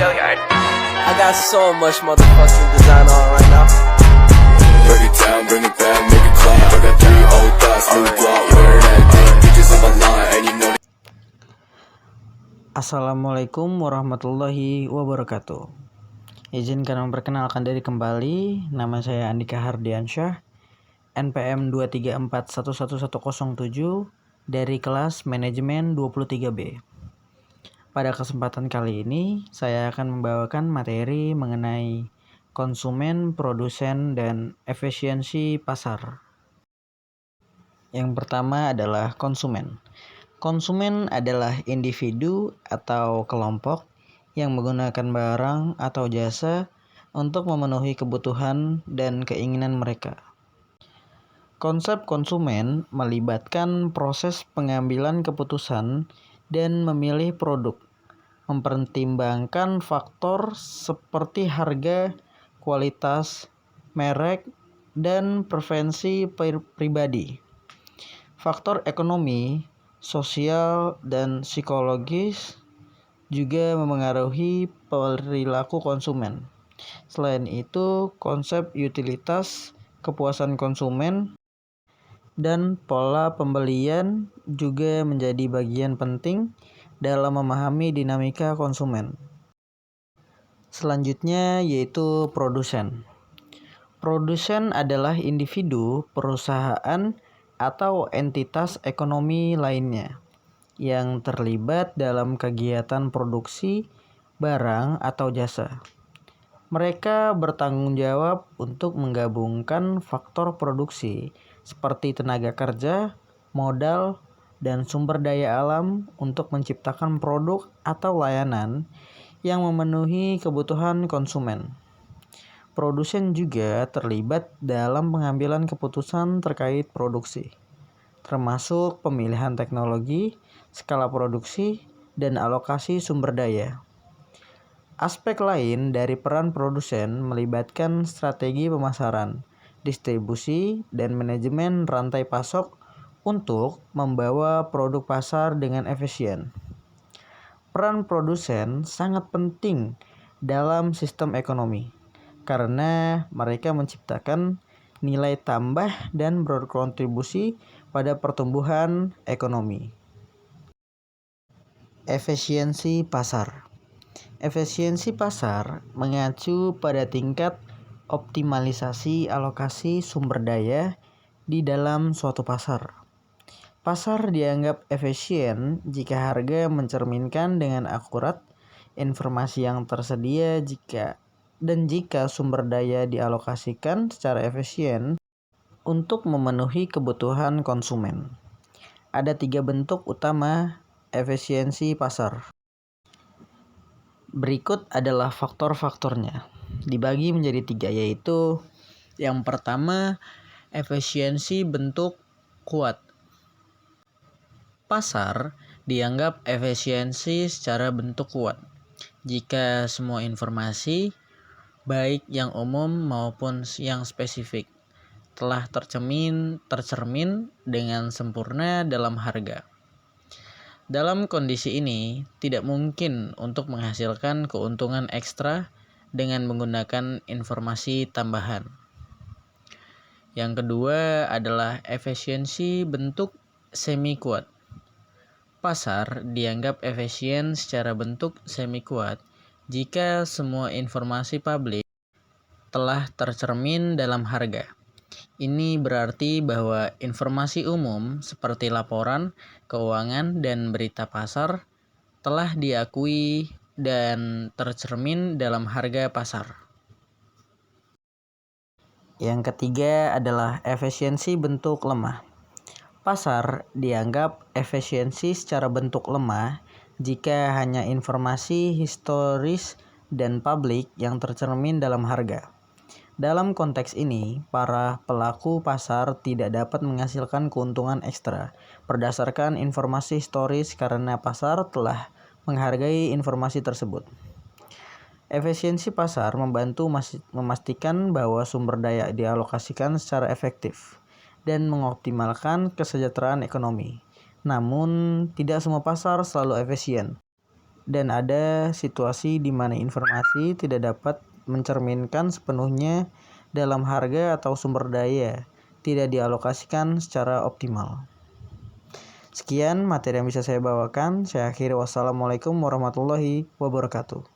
I got so much motherfucking design on right now. Break it down, bring it back, make it clap. I got 3 old thoughts, new block, wear that thing. Bitches on my line, and you know. Assalamualaikum warahmatullahi wabarakatuh. Izinkan memperkenalkan diri kembali. Nama saya Andika Hardiansyah, NPM 234111107 dari kelas Manajemen 23B. Pada kesempatan kali ini, saya akan membawakan materi mengenai konsumen, produsen, dan efisiensi pasar. Yang pertama adalah konsumen. Konsumen adalah individu atau kelompok yang menggunakan barang atau jasa untuk memenuhi kebutuhan dan keinginan mereka. Konsep konsumen melibatkan proses pengambilan keputusan dan memilih produk, mempertimbangkan faktor seperti harga, kualitas, merek, dan preferensi pribadi. Faktor ekonomi, sosial, dan psikologis juga memengaruhi perilaku konsumen. Selain itu, konsep utilitas, kepuasan konsumen, dan pola pembelian juga menjadi bagian penting dalam memahami dinamika konsumen. Selanjutnya yaitu produsen. Produsen adalah individu, perusahaan, atau entitas ekonomi lainnya yang terlibat dalam kegiatan produksi barang atau jasa. Mereka bertanggung jawab untuk menggabungkan faktor produksi seperti tenaga kerja, modal, dan sumber daya alam untuk menciptakan produk atau layanan yang memenuhi kebutuhan konsumen. Produsen juga terlibat dalam pengambilan keputusan terkait produksi, termasuk pemilihan teknologi, skala produksi, dan alokasi sumber daya. Aspek lain dari peran produsen melibatkan strategi pemasaran, distribusi, dan manajemen rantai pasok untuk membawa produk pasar dengan efisien. Peran produsen sangat penting dalam sistem ekonomi karena mereka menciptakan nilai tambah dan berkontribusi pada pertumbuhan ekonomi. Efisiensi pasar. Efisiensi pasar mengacu pada tingkat optimalisasi alokasi sumber daya di dalam suatu pasar. Pasar dianggap efisien jika harga mencerminkan dengan akurat informasi yang tersedia jika sumber daya dialokasikan secara efisien untuk memenuhi kebutuhan konsumen. Ada 3 bentuk utama efisiensi pasar. Berikut adalah faktor-faktornya. Dibagi menjadi 3, yaitu yang pertama, efisiensi bentuk kuat. Pasar dianggap efisiensi secara bentuk kuat jika semua informasi, baik yang umum maupun yang spesifik, telah tercermin dengan sempurna dalam harga. Dalam kondisi ini, tidak mungkin untuk menghasilkan keuntungan ekstra dengan menggunakan informasi tambahan. Yang kedua adalah efisiensi bentuk semi kuat. Pasar dianggap efisien secara bentuk semi kuat jika semua informasi publik telah tercermin dalam harga. Ini berarti bahwa informasi umum seperti laporan, keuangan, dan berita pasar telah diakui dan tercermin dalam harga pasar. Yang ketiga adalah efisiensi bentuk lemah. Pasar dianggap efisiensi secara bentuk lemah jika hanya informasi historis dan publik yang tercermin dalam harga. Dalam konteks ini, para pelaku pasar tidak dapat menghasilkan keuntungan ekstra berdasarkan informasi historis karena pasar telah menghargai informasi tersebut. Efisiensi pasar membantu memastikan bahwa sumber daya dialokasikan secara efektif dan mengoptimalkan kesejahteraan ekonomi. Namun, tidak semua pasar selalu efisien. dan ada situasi di mana informasi tidak dapat mencerminkan sepenuhnya dalam harga atau sumber daya tidak dialokasikan secara optimal. Sekian materi yang bisa saya bawakan. Saya akhiri. Wassalamualaikum warahmatullahi wabarakatuh.